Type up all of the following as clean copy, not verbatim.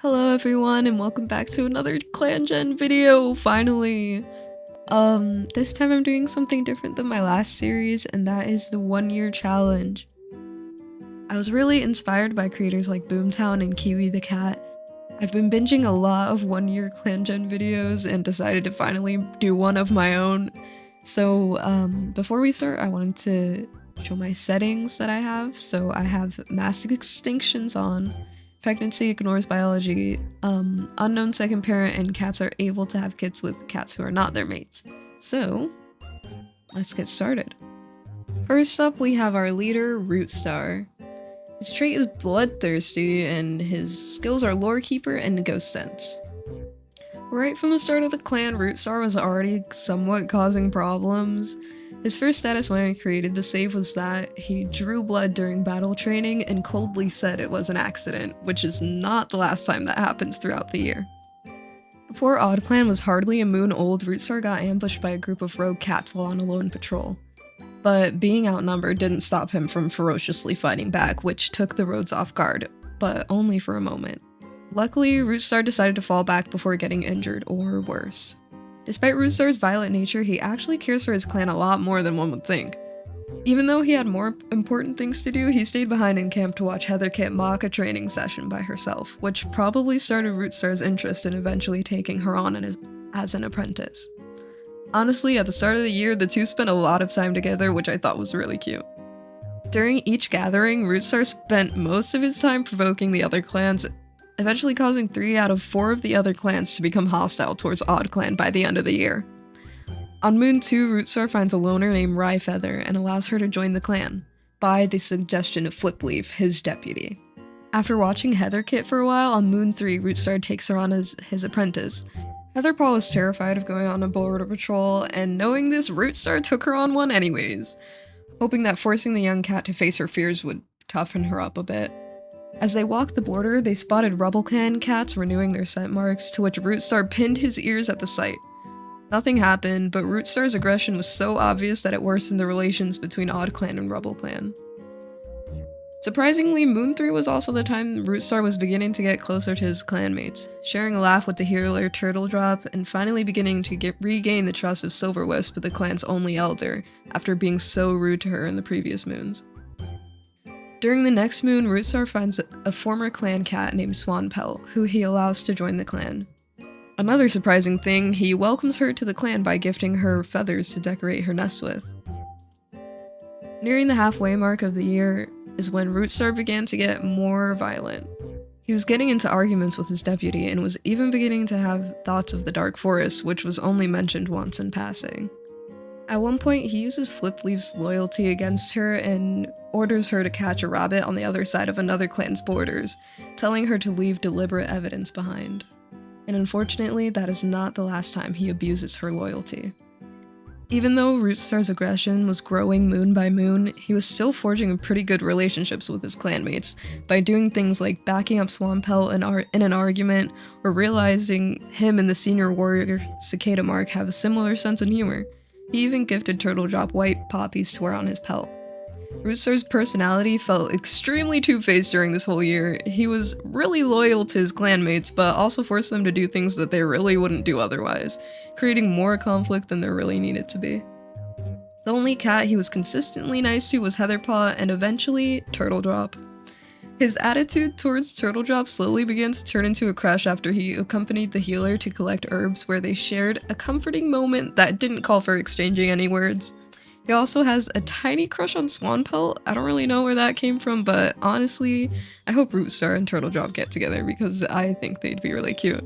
Hello everyone and welcome back to another ClanGen video, finally! This time I'm doing something different than my last series, and that is the 1-year challenge. I was really inspired by creators like Boomtown and Kiwi the Cat. I've been binging a lot of 1-year ClanGen videos and decided to finally do one of my own. So before we start, I wanted to show my settings that I have. So I have mass extinctions on. Pregnancy ignores biology, unknown second parent, and cats are able to have kids with cats who are not their mates. So, let's get started. First up, we have our leader, Rootstar. His trait is bloodthirsty, and his skills are Lore Keeper and Ghost Sense. Right from the start of the clan, Rootstar was already somewhat causing problems. His first status when I created the save was that he drew blood during battle training and coldly said it was an accident, which is not the last time that happens throughout the year. Before OddClan was hardly a moon old, Rootstar got ambushed by a group of rogue cats while on a lone patrol. But being outnumbered didn't stop him from ferociously fighting back, which took the roads off guard, but only for a moment. Luckily, Rootstar decided to fall back before getting injured, or worse. Despite Rootstar's violent nature, he actually cares for his clan a lot more than one would think. Even though he had more important things to do, he stayed behind in camp to watch Heatherkit mock a training session by herself, which probably started Rootstar's interest in eventually taking her on as an apprentice. Honestly, at the start of the year, the two spent a lot of time together, which I thought was really cute. During each gathering, Rootstar spent most of his time provoking the other clans, eventually causing 3 out of 4 of the other clans to become hostile towards OddClan by the end of the year. On Moon 2, Rootstar finds a loner named Ryefeather and allows her to join the clan, by the suggestion of Flipleaf, his deputy. After watching Heatherkit for a while, on Moon 3, Rootstar takes her on as his apprentice. Heatherpaw was terrified of going on a border patrol, and knowing this, Rootstar took her on one anyways, hoping that forcing the young cat to face her fears would toughen her up a bit. As they walked the border, they spotted RYeleaf cats renewing their scent marks, to which Rootstar pinned his ears at the sight. Nothing happened, but Rootstar's aggression was so obvious that it worsened the relations between OddClan and RYeleaf. Surprisingly, Moon 3 was also the time Rootstar was beginning to get closer to his clanmates, sharing a laugh with the healer Turtledrop, and finally beginning to regain the trust of Silverwisp, the clan's only elder, after being so rude to her in the previous moons. During the next moon, Rootstar finds a former clan cat named Swanpelt, who he allows to join the clan. Another surprising thing, he welcomes her to the clan by gifting her feathers to decorate her nest with. Nearing the halfway mark of the year is when Rootstar began to get more violent. He was getting into arguments with his deputy and was even beginning to have thoughts of the Dark Forest, which was only mentioned once in passing. At one point, he uses Flipleaf's loyalty against her and orders her to catch a rabbit on the other side of another clan's borders, telling her to leave deliberate evidence behind. And unfortunately, that is not the last time he abuses her loyalty. Even though Rootstar's aggression was growing moon by moon, he was still forging pretty good relationships with his clanmates by doing things like backing up Swanpelt in an argument, or realizing him and the senior warrior Cicada Mark have a similar sense of humor. He even gifted Turtledrop white poppies to wear on his pelt. Rootstar's personality felt extremely two-faced during this whole year. He was really loyal to his clanmates, but also forced them to do things that they really wouldn't do otherwise, creating more conflict than there really needed to be. The only cat he was consistently nice to was Heatherpaw and eventually Turtledrop. His attitude towards Turtledrop slowly began to turn into a crush after he accompanied the healer to collect herbs, where they shared a comforting moment that didn't call for exchanging any words. He also has a tiny crush on Swanpelt. I don't really know where that came from, but honestly, I hope Rootstar and Turtledrop get together because I think they'd be really cute.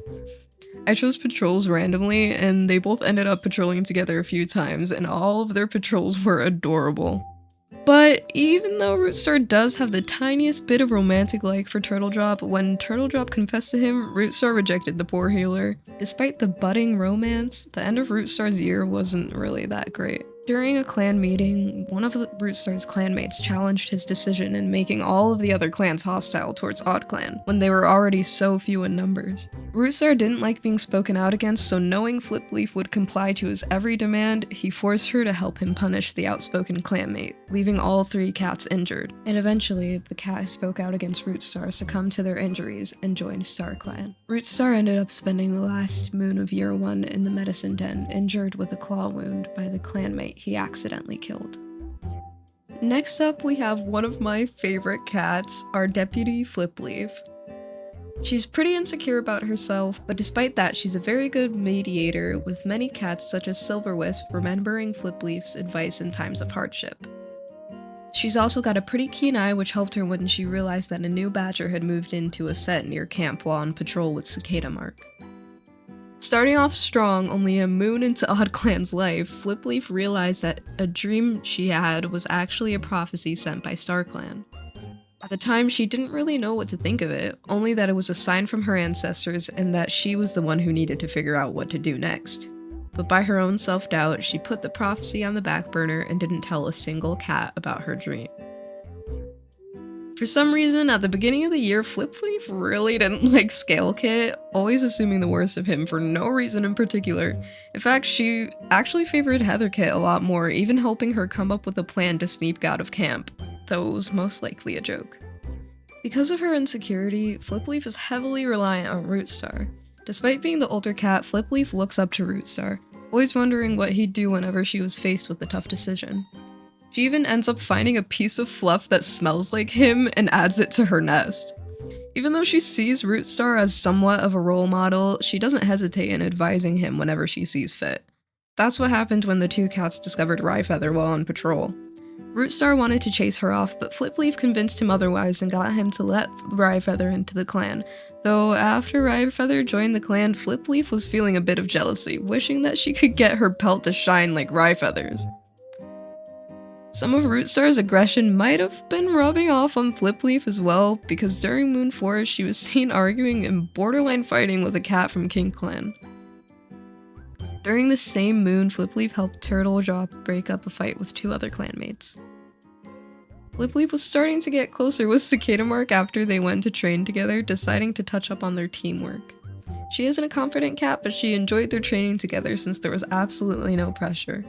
I chose patrols randomly, and they both ended up patrolling together a few times, and all of their patrols were adorable. But even though Rootstar does have the tiniest bit of romantic like for Turtledrop, when Turtledrop confessed to him, Rootstar rejected the poor healer. Despite the budding romance, the end of Rootstar's year wasn't really that great. During a clan meeting, one of Rootstar's clanmates challenged his decision in making all of the other clans hostile towards OddClan, when they were already so few in numbers. Rootstar didn't like being spoken out against, so knowing Flipleaf would comply to his every demand, he forced her to help him punish the outspoken clanmate, leaving all 3 cats injured. And eventually, the cat who spoke out against Rootstar succumbed to their injuries and joined StarClan. Rootstar ended up spending the last moon of year 1 in the medicine den, injured with a claw wound by the clanmate he accidentally killed. Next up, we have one of my favorite cats, our deputy Flipleaf. She's pretty insecure about herself, but despite that, she's a very good mediator, with many cats such as Silverwisp remembering Flipleaf's advice in times of hardship. She's also got a pretty keen eye, which helped her when she realized that a new badger had moved into a set near camp while on patrol with Cicada Mark. Starting off strong, only a moon into OddClan's life, Flipleaf realized that a dream she had was actually a prophecy sent by StarClan. At the time, she didn't really know what to think of it, only that it was a sign from her ancestors and that she was the one who needed to figure out what to do next. But by her own self-doubt, she put the prophecy on the back burner and didn't tell a single cat about her dream. For some reason, at the beginning of the year, Flipleaf really didn't like Scale Kit, always assuming the worst of him for no reason in particular. In fact, she actually favored Heather Kit a lot more, even helping her come up with a plan to sneak out of camp, though it was most likely a joke. Because of her insecurity, Flipleaf is heavily reliant on Rootstar. Despite being the older cat, Flipleaf looks up to Rootstar, always wondering what he'd do whenever she was faced with a tough decision. She even ends up finding a piece of fluff that smells like him and adds it to her nest. Even though she sees Rootstar as somewhat of a role model, she doesn't hesitate in advising him whenever she sees fit. That's what happened when the 2 cats discovered Ryefeather while on patrol. Rootstar wanted to chase her off, but Flipleaf convinced him otherwise and got him to let Ryefeather into the clan. Though after Ryefeather joined the clan, Flipleaf was feeling a bit of jealousy, wishing that she could get her pelt to shine like Ryefeather's. Some of Rootstar's aggression might have been rubbing off on Flipleaf as well, because during Moon 4 she was seen arguing and borderline fighting with a cat from King Clan. During the same moon, Flipleaf helped Turtledrop break up a fight with 2 other clanmates. Flipleaf was starting to get closer with Cicada Mark after they went to train together, deciding to touch up on their teamwork. She isn't a confident cat, but she enjoyed their training together since there was absolutely no pressure.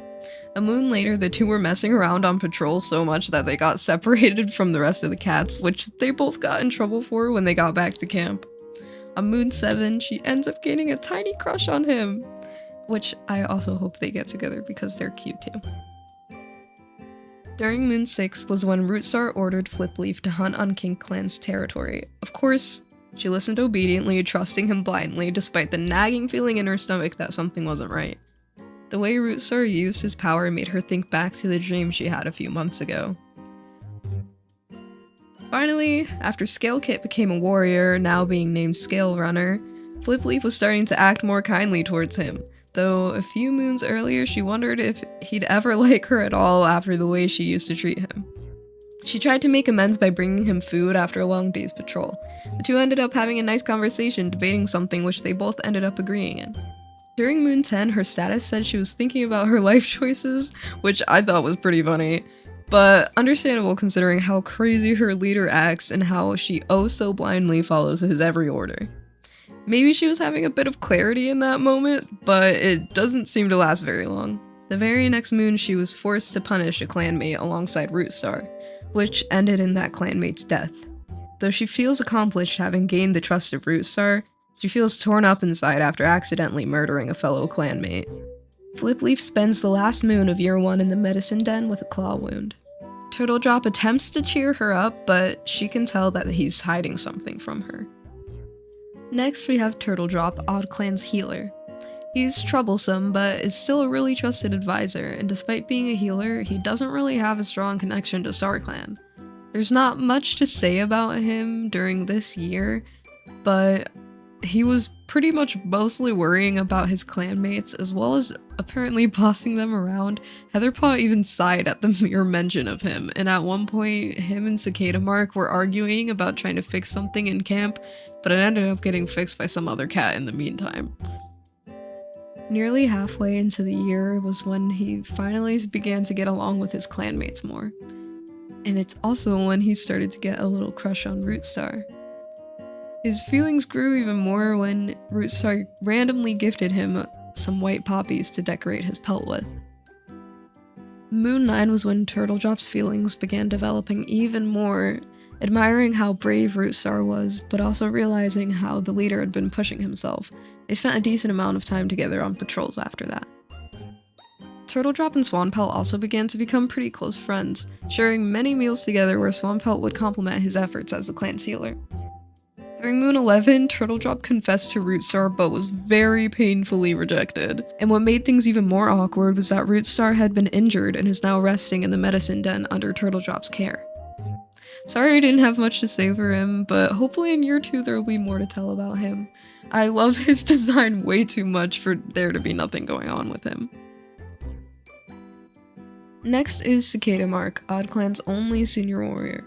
A moon later, the 2 were messing around on patrol so much that they got separated from the rest of the cats, which they both got in trouble for when they got back to camp. On Moon 7, she ends up gaining a tiny crush on him, which I also hope they get together because they're cute too. During Moon 6 was when Rootstar ordered Flipleaf to hunt on King Clan's territory. Of course, she listened obediently, trusting him blindly, despite the nagging feeling in her stomach that something wasn't right. The way Rootstar used his power made her think back to the dream she had a few months ago. Finally, after Scale Kit became a warrior, now being named Scale Runner, Flipleaf was starting to act more kindly towards him, though a few moons earlier she wondered if he'd ever like her at all after the way she used to treat him. She tried to make amends by bringing him food after a long day's patrol. The 2 ended up having a nice conversation, debating something which they both ended up agreeing in. During Moon 10, her status said she was thinking about her life choices, which I thought was pretty funny, but understandable considering how crazy her leader acts and how she oh so blindly follows his every order. Maybe she was having a bit of clarity in that moment, but it doesn't seem to last very long. The very next moon, she was forced to punish a clanmate alongside Rootstar, which ended in that clanmate's death. Though she feels accomplished having gained the trust of Rootstar, she feels torn up inside after accidentally murdering a fellow clanmate. Flipleaf spends the last moon of year 1 in the medicine den with a claw wound. Turtledrop attempts to cheer her up, but she can tell that he's hiding something from her. Next, we have Turtledrop, OddClan's healer. He's troublesome, but is still a really trusted advisor, and despite being a healer, he doesn't really have a strong connection to StarClan. There's not much to say about him during this year, but he was pretty much mostly worrying about his clanmates, as well as apparently bossing them around. Heatherpaw even sighed at the mere mention of him, and at one point, him and Cicada Mark were arguing about trying to fix something in camp, but it ended up getting fixed by some other cat in the meantime. Nearly halfway into the year was when he finally began to get along with his clanmates more. And it's also when he started to get a little crush on Rootstar. His feelings grew even more when Rootstar randomly gifted him some white poppies to decorate his pelt with. Moon 9 was when Turtledrop's feelings began developing even more, admiring how brave Rootstar was, but also realizing how the leader had been pushing himself. They spent a decent amount of time together on patrols after that. Turtledrop and Swampelt also began to become pretty close friends, sharing many meals together where Swampelt would compliment his efforts as the clan sealer. During Moon 11, Turtledrop confessed to Rootstar but was very painfully rejected. And what made things even more awkward was that Rootstar had been injured and is now resting in the medicine den under Turtledrop's care. Sorry I didn't have much to say for him, but hopefully in year 2 there will be more to tell about him. I love his design way too much for there to be nothing going on with him. Next is Cicada Mark, OddClan's only senior warrior.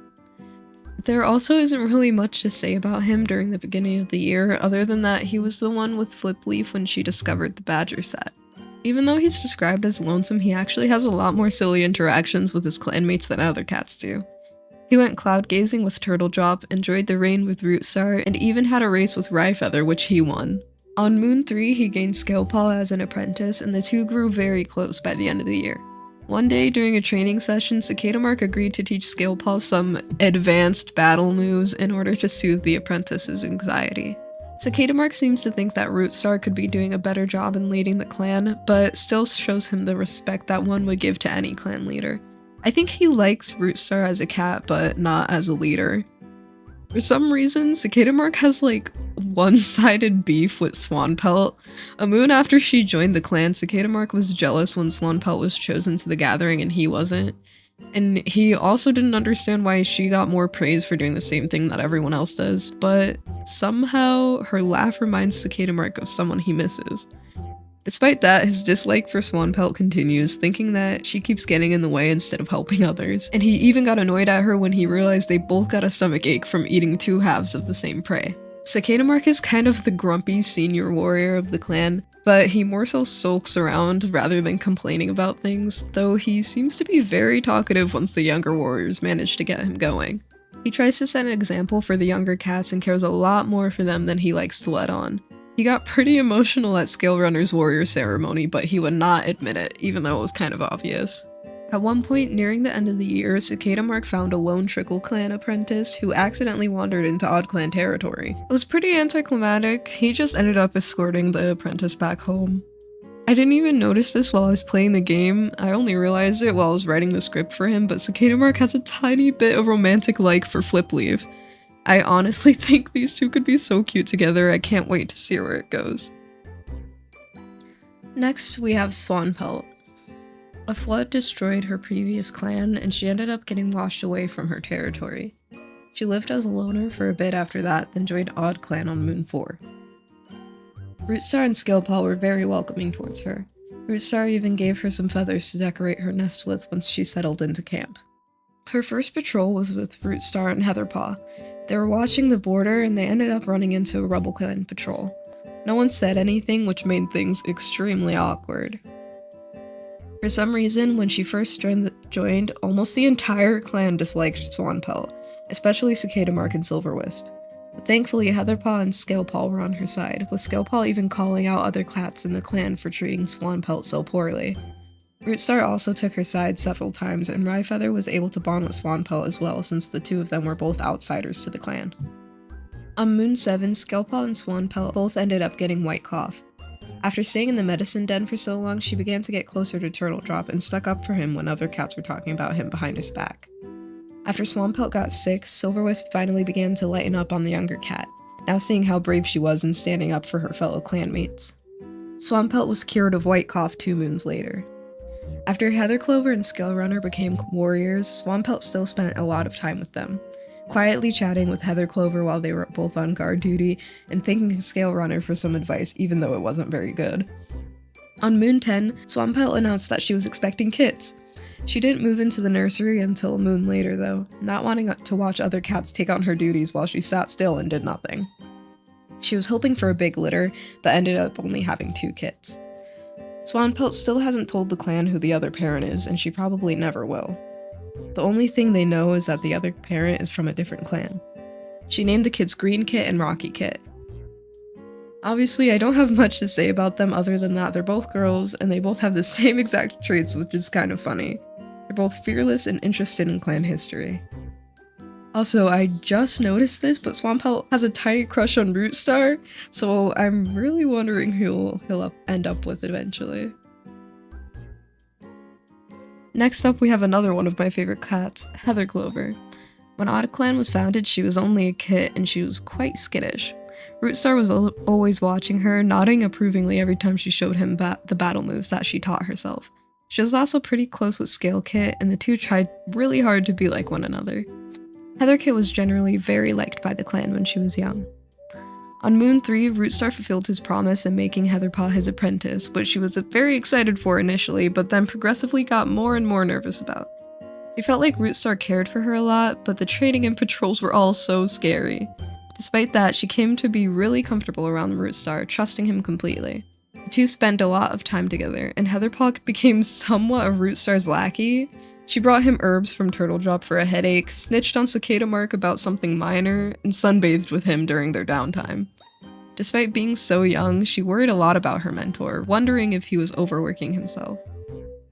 There also isn't really much to say about him during the beginning of the year, other than that he was the one with Flipleaf when she discovered the Badger set. Even though he's described as lonesome, he actually has a lot more silly interactions with his clanmates than other cats do. He went cloud gazing with Turtledrop, enjoyed the rain with Rootstar, and even had a race with Ryefeather, which he won. On Moon 3, he gained Scalepaw as an apprentice, and the two grew very close by the end of the year. One day during a training session, Cicada Mark agreed to teach Scalepaw some advanced battle moves in order to soothe the apprentice's anxiety. Cicada Mark seems to think that Rootstar could be doing a better job in leading the clan, but still shows him the respect that one would give to any clan leader. I think he likes Rootstar as a cat, but not as a leader. For some reason, Cicada Mark has like one-sided beef with Swampelt. A moon after she joined the clan, Cicada Mark was jealous when Swampelt was chosen to the gathering and he wasn't. And he also didn't understand why she got more praise for doing the same thing that everyone else does, but somehow her laugh reminds Cicada Mark of someone he misses. Despite that, his dislike for Swampelt continues, thinking that she keeps getting in the way instead of helping others, and he even got annoyed at her when he realized they both got a stomachache from eating two halves of the same prey. Cicada Mark is kind of the grumpy senior warrior of the clan, but he more so sulks around rather than complaining about things, though he seems to be very talkative once the younger warriors manage to get him going. He tries to set an example for the younger cats and cares a lot more for them than he likes to let on. He got pretty emotional at Scale Runner's warrior ceremony, but he would not admit it, even though it was kind of obvious. At one point nearing the end of the year, Cicada Mark found a lone Trickle Clan apprentice who accidentally wandered into OddClan territory. It was pretty anticlimactic. He just ended up escorting the apprentice back home. I didn't even notice this while I was playing the game. I only realized it while I was writing the script for him, but Cicada Mark has a tiny bit of romantic like for Flipleaf. I honestly think these two could be so cute together. I can't wait to see where it goes. Next, we have Swampelt. A flood destroyed her previous clan, and she ended up getting washed away from her territory. She lived as a loner for a bit after that, then joined OddClan on Moon 4. Rootstar and Scalepaw were very welcoming towards her. Rootstar even gave her some feathers to decorate her nest with once she settled into camp. Her first patrol was with Rootstar and Heatherpaw. They were watching the border and they ended up running into a Rebel Clan patrol. No one said anything, which made things extremely awkward. For some reason, when she first joined, almost the entire clan disliked Swampelt, especially Cicada Mark and Silverwisp. But thankfully, Heatherpaw and Scalepaw were on her side, with Scalepaw even calling out other cats in the clan for treating Swampelt so poorly. Rootstar also took her side several times, and Ryefeather was able to bond with Swampelt as well, since the two of them were both outsiders to the clan. On Moon 7, Scalepaw and Swampelt both ended up getting White Cough. After staying in the medicine den for so long, she began to get closer to Turtledrop and stuck up for him when other cats were talking about him behind his back. After Swampelt got sick, Silverwisp finally began to lighten up on the younger cat, now seeing how brave she was in standing up for her fellow clanmates. Swampelt was cured of White Cough 2 moons later. After Heatherclover and Scale Runner became warriors, Swampelt still spent a lot of time with them, quietly chatting with Heatherclover while they were both on guard duty, and thanking Scale Runner for some advice even though it wasn't very good. On Moon 10, Swampelt announced that she was expecting kits. She didn't move into the nursery until a moon later though, not wanting to watch other cats take on her duties while she sat still and did nothing. She was hoping for a big litter, but ended up only having 2 kits. Swampelt still hasn't told the clan who the other parent is, and she probably never will. The only thing they know is that the other parent is from a different clan. She named the kids Green Kit and Rocky Kit. Obviously, I don't have much to say about them other than that they're both girls and they both have the same exact traits, which is kind of funny. They're both fearless and interested in clan history. Also, I just noticed this, but Swampelt has a tiny crush on Rootstar, so I'm really wondering who he'll end up with eventually. Next up, we have another one of my favorite cats, Heather Clover. When OddClan was founded, she was only a kit and she was quite skittish. Rootstar was always watching her, nodding approvingly every time she showed him the battle moves that she taught herself. She was also pretty close with Scale Kit, and the two tried really hard to be like one another. Heather Kit was generally very liked by the clan when she was young. On Moon 3, Rootstar fulfilled his promise in making Heatherpaw his apprentice, which she was very excited for initially, but then progressively got more and more nervous about. She felt like Rootstar cared for her a lot, but the training and patrols were all so scary. Despite that, she came to be really comfortable around Rootstar, trusting him completely. The two spent a lot of time together, and Heatherpaw became somewhat of Rootstar's lackey. She brought him herbs from Turtle Drop for a headache, snitched on Cicada Mark about something minor, and sunbathed with him during their downtime. Despite being so young, she worried a lot about her mentor, wondering if he was overworking himself.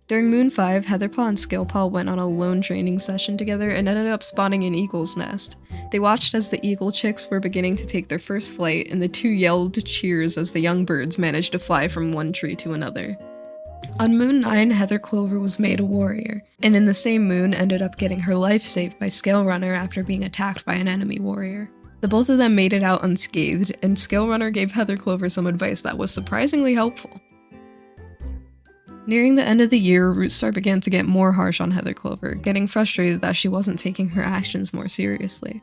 During Moon 5, Heatherpaw and Scalepaw went on a lone training session together and ended up spawning an eagle's nest. They watched as the eagle chicks were beginning to take their first flight, and the two yelled cheers as the young birds managed to fly from one tree to another. On Moon 9, Heather Clover was made a warrior, and in the same moon ended up getting her life saved by Scale Runner after being attacked by an enemy warrior. The both of them made it out unscathed, and Scale Runner gave Heather Clover some advice that was surprisingly helpful. Nearing the end of the year, Rootstar began to get more harsh on Heather Clover, getting frustrated that she wasn't taking her actions more seriously.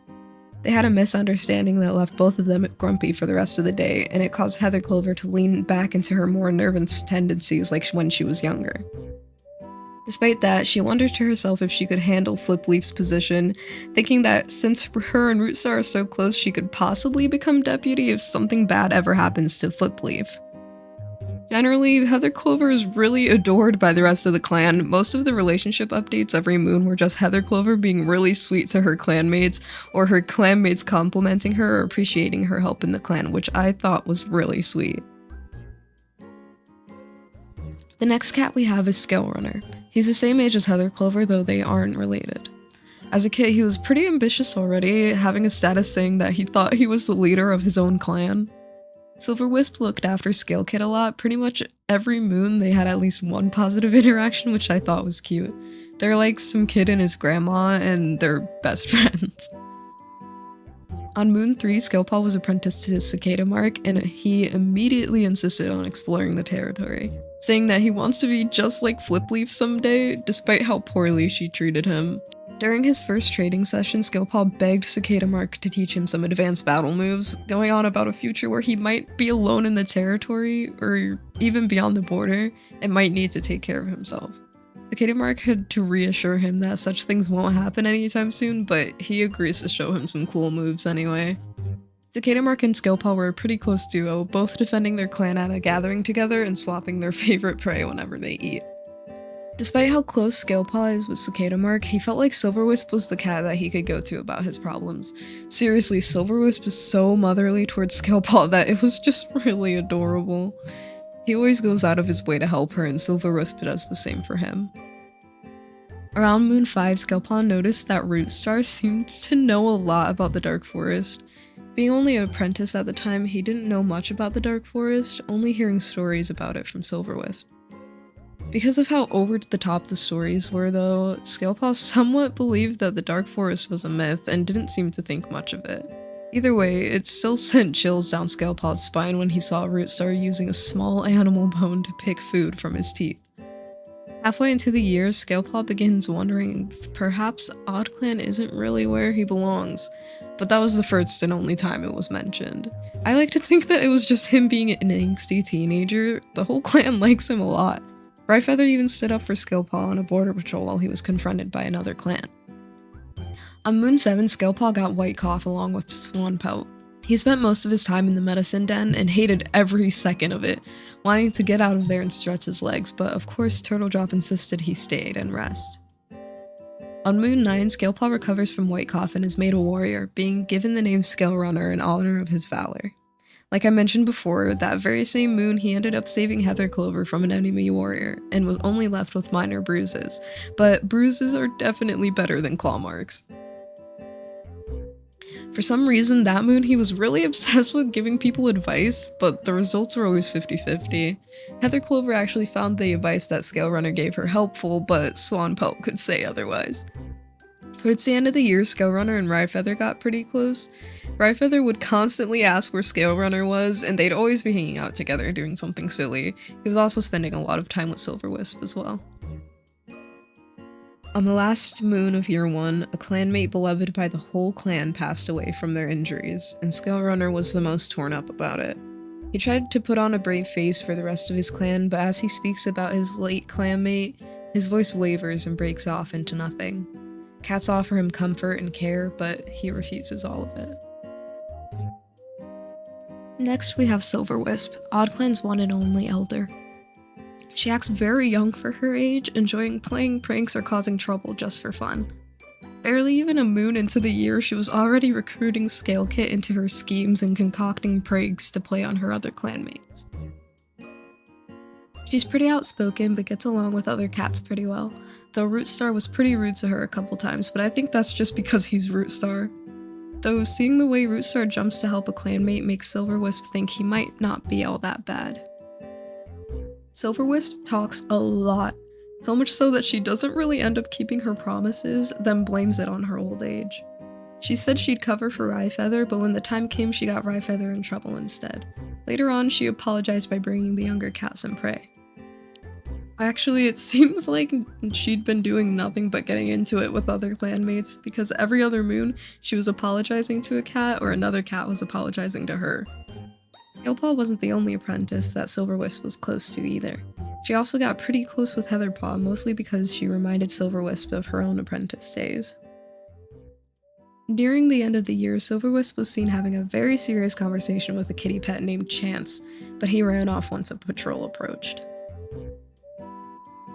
They had a misunderstanding that left both of them grumpy for the rest of the day, and it caused Heather Clover to lean back into her more nervous tendencies like when she was younger. Despite that, she wondered to herself if she could handle Flipleaf's position, thinking that since her and Rootstar are so close, she could possibly become deputy if something bad ever happens to Flipleaf. Generally, Heather Clover is really adored by the rest of the clan. Most of the relationship updates every moon were just Heather Clover being really sweet to her clanmates, or her clanmates complimenting her or appreciating her help in the clan, which I thought was really sweet. The next cat we have is Scale Runner. He's the same age as Heather Clover, though they aren't related. As a kid, he was pretty ambitious already, having a status saying that he thought he was the leader of his own clan. Silverwisp looked after Scale Kit a lot. Pretty much every moon they had at least one positive interaction, which I thought was cute. They're like some kid and his grandma, and they're best friends. On Moon 3, Scalepaw was apprenticed to Cicada Mark, and he immediately insisted on exploring the territory, saying that he wants to be just like Flipleaf someday, despite how poorly she treated him. During his first trading session, Scalepaw begged Cicada Mark to teach him some advanced battle moves, going on about a future where he might be alone in the territory, or even beyond the border, and might need to take care of himself. Cicada Mark had to reassure him that such things won't happen anytime soon, but he agrees to show him some cool moves anyway. Cicada Mark and Scalepaw were a pretty close duo, both defending their clan at a gathering together and swapping their favorite prey whenever they eat. Despite how close Scalepaw is with Cicada Mark, he felt like Silverwisp was the cat that he could go to about his problems. Seriously, Silverwisp is so motherly towards Scalepaw that it was just really adorable. He always goes out of his way to help her, and Silverwisp does the same for him. Around Moon 5, Scalepaw noticed that Rootstar seemed to know a lot about the Dark Forest. Being only an apprentice at the time, he didn't know much about the Dark Forest, only hearing stories about it from Silverwisp. Because of how over-the-top the stories were, though, Scalepaw somewhat believed that the Dark Forest was a myth and didn't seem to think much of it. Either way, it still sent chills down Scalepaw's spine when he saw Rootstar using a small animal bone to pick food from his teeth. Halfway into the year, Scalepaw begins wondering if perhaps OddClan isn't really where he belongs, but that was the first and only time it was mentioned. I like to think that it was just him being an angsty teenager. The whole clan likes him a lot. Ryefeather even stood up for Scalepaw on a border patrol while he was confronted by another clan. On Moon 7, Scalepaw got White Cough along with Swampelt. He spent most of his time in the medicine den and hated every second of it, wanting to get out of there and stretch his legs, but of course Turtle Drop insisted he stayed and rest. On Moon 9, Scalepaw recovers from White Cough and is made a warrior, being given the name Scale Runner in honor of his valor. Like I mentioned before, that very same moon he ended up saving Heather Clover from an enemy warrior, and was only left with minor bruises, but bruises are definitely better than claw marks. For some reason, that moon he was really obsessed with giving people advice, but the results were always 50-50. Heather Clover actually found the advice that Scale Runner gave her helpful, but Swan Pelt could say otherwise. Towards the end of the year, Scale Runner and Ryefeather got pretty close. Ryefeather would constantly ask where Scale Runner was, and they'd always be hanging out together doing something silly. He was also spending a lot of time with Silverwisp as well. On the last moon of year 1, a clanmate beloved by the whole clan passed away from their injuries, and Scale Runner was the most torn up about it. He tried to put on a brave face for the rest of his clan, but as he speaks about his late clanmate, his voice wavers and breaks off into nothing. Cats offer him comfort and care, but he refuses all of it. Next we have Silverwisp, OddClan's one and only elder. She acts very young for her age, enjoying playing pranks or causing trouble just for fun. Barely even a moon into the year, she was already recruiting Scalekit into her schemes and concocting pranks to play on her other clanmates. She's pretty outspoken, but gets along with other cats pretty well, though Rootstar was pretty rude to her a couple times, but I think that's just because he's Rootstar. Though seeing the way Rootstar jumps to help a clanmate makes Silverwisp think he might not be all that bad. Silverwisp talks a lot, so much so that she doesn't really end up keeping her promises, then blames it on her old age. She said she'd cover for Ryefeather, but when the time came she got Ryefeather in trouble instead. Later on, she apologized by bringing the younger cat some prey. Actually, it seems like she'd been doing nothing but getting into it with other clanmates, because every other moon, she was apologizing to a cat or another cat was apologizing to her. Scalepaw wasn't the only apprentice that Silverwisp was close to either. She also got pretty close with Heatherpaw, mostly because she reminded Silverwisp of her own apprentice days. Nearing the end of the year, Silverwisp was seen having a very serious conversation with a kitty pet named Chance, but he ran off once a patrol approached.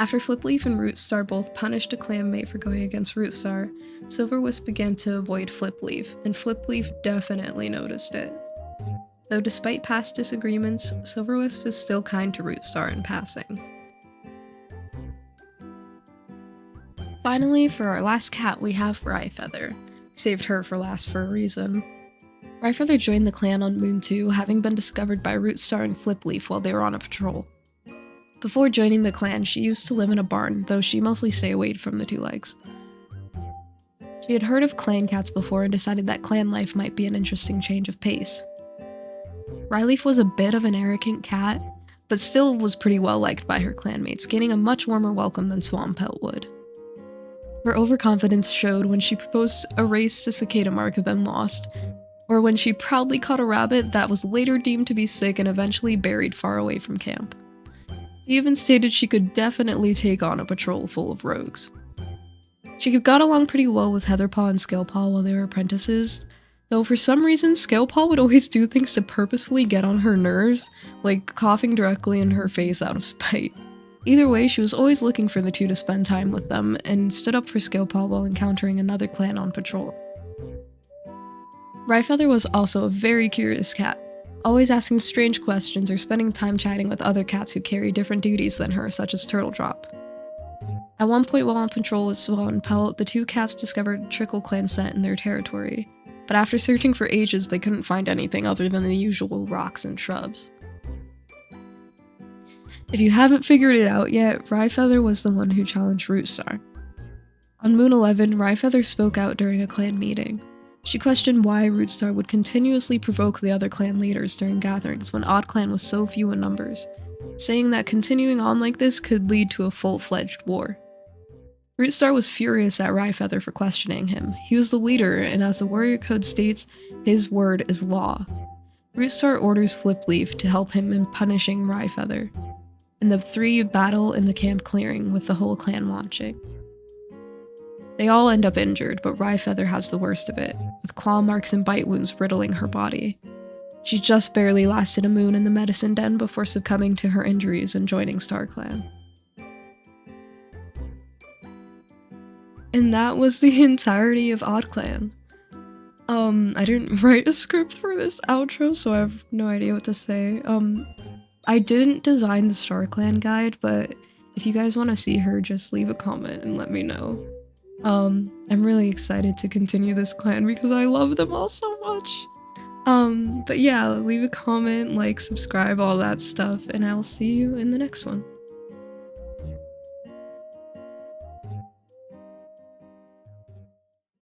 After Flipleaf and Rootstar both punished a clanmate for going against Rootstar, Silverwisp began to avoid Flipleaf, and Flipleaf definitely noticed it. Though despite past disagreements, Silverwisp is still kind to Rootstar in passing. Finally, for our last cat, we have Ryefeather. Saved her for last for a reason. Ryefeather joined the clan on Moon 2, having been discovered by Rootstar and Flipleaf while they were on a patrol. Before joining the clan, she used to live in a barn, though she mostly stayed away from the two legs. She had heard of clan cats before and decided that clan life might be an interesting change of pace. Ryeleaf was a bit of an arrogant cat, but still was pretty well liked by her clanmates, gaining a much warmer welcome than Swampelt would. Her overconfidence showed when she proposed a race to Cicada Mark then lost, or when she proudly caught a rabbit that was later deemed to be sick and eventually buried far away from camp. She even stated she could definitely take on a patrol full of rogues. She got along pretty well with Heatherpaw and Scalepaw while they were apprentices, though for some reason Scalepaw would always do things to purposefully get on her nerves, like coughing directly in her face out of spite. Either way, she was always looking for the two to spend time with them, and stood up for Scalepaw while encountering another clan on patrol. Ryefeather was also a very curious cat, always asking strange questions or spending time chatting with other cats who carry different duties than her, such as Turtle Drop. At one point while on patrol with Swan Pelt, the two cats discovered Trickle Clan scent in their territory, but after searching for ages they couldn't find anything other than the usual rocks and shrubs. If you haven't figured it out yet, Ryefeather was the one who challenged Rootstar. On Moon 11, Ryefeather spoke out during a clan meeting. She questioned why Rootstar would continuously provoke the other clan leaders during gatherings when OddClan was so few in numbers, saying that continuing on like this could lead to a full-fledged war. Rootstar was furious at Ryefeather for questioning him. He was the leader, and as the warrior code states, his word is law. Rootstar orders Flipleaf to help him in punishing Ryefeather, and the three battle in the camp clearing with the whole clan watching. They all end up injured, but Ryefeather has the worst of it, with claw marks and bite wounds riddling her body. She just barely lasted a moon in the medicine den before succumbing to her injuries and joining StarClan. And that was the entirety of OddClan. I didn't write a script for this outro, so I have no idea what to say. I didn't design the Star Clan guide, but if you guys want to see her, just leave a comment and let me know. I'm really excited to continue this clan because I love them all so much. But yeah, leave a comment, like, subscribe, all that stuff, and I'll see you in the next one.